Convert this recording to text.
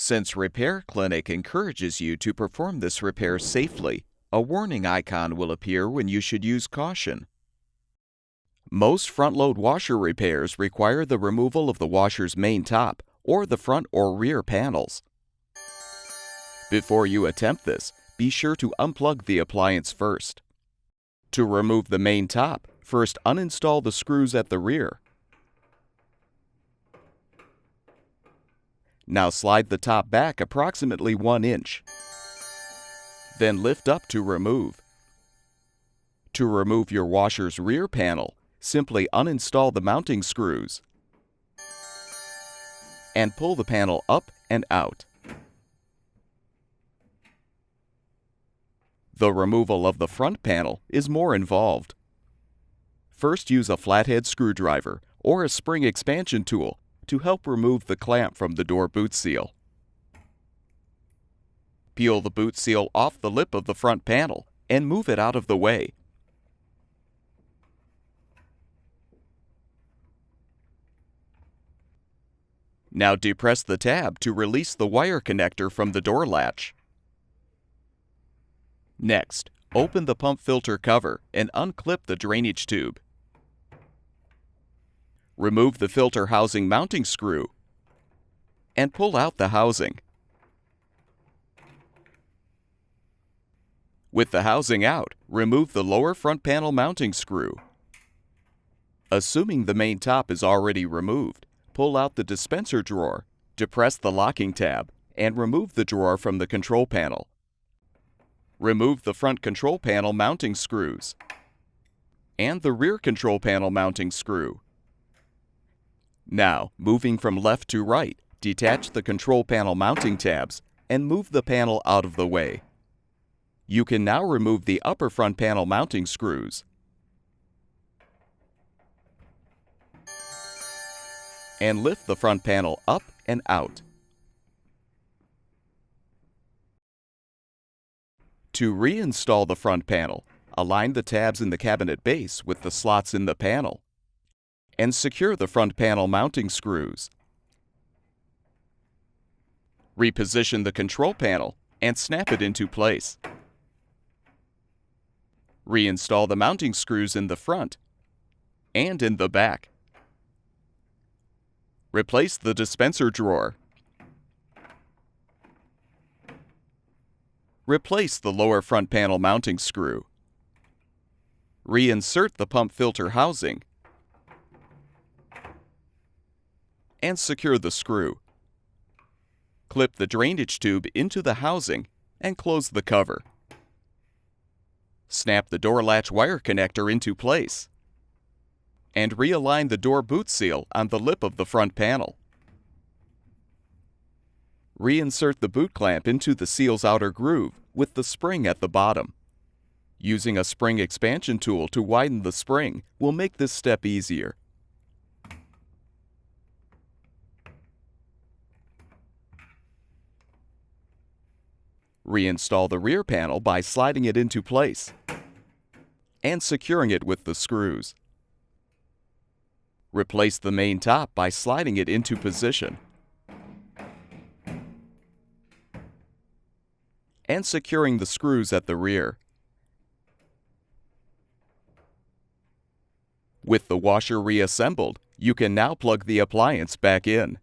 Since Repair Clinic encourages you to perform this repair safely, a warning icon will appear when you should use caution. Most front-load washer repairs require the removal of the washer's main top or the front or rear panels. Before you attempt this, be sure to unplug the appliance first. To remove the main top, first uninstall the screws at the rear. Now slide the top back approximately 1 inch. Then lift up to remove. To remove your washer's rear panel, simply uninstall the mounting screws and pull the panel up and out. The removal of the front panel is more involved. First, use a flathead screwdriver or a spring expansion tool to help remove the clamp from the door boot seal. Peel the boot seal off the lip of the front panel and move it out of the way. Now depress the tab to release the wire connector from the door latch. Next, open the pump filter cover and unclip the drainage tube. Remove the filter housing mounting screw and pull out the housing. With the housing out, remove the lower front panel mounting screw. Assuming the main top is already removed, pull out the dispenser drawer, depress the locking tab, and remove the drawer from the control panel. Remove the front control panel mounting screws and the rear control panel mounting screw. Now, moving from left to right, detach the control panel mounting tabs and move the panel out of the way. You can now remove the upper front panel mounting screws and lift the front panel up and out. To reinstall the front panel, align the tabs in the cabinet base with the slots in the panel and secure the front panel mounting screws. Reposition the control panel and snap it into place. Reinstall the mounting screws in the front and in the back. Replace the dispenser drawer. Replace the lower front panel mounting screw. Reinsert the pump filter housing and secure the screw. Clip the drainage tube into the housing and close the cover. Snap the door latch wire connector into place and realign the door boot seal on the lip of the front panel. Reinsert the boot clamp into the seal's outer groove with the spring at the bottom. Using a spring expansion tool to widen the spring will make this step easier. Reinstall the rear panel by sliding it into place and securing it with the screws. Replace the main top by sliding it into position and securing the screws at the rear. With the washer reassembled, you can now plug the appliance back in.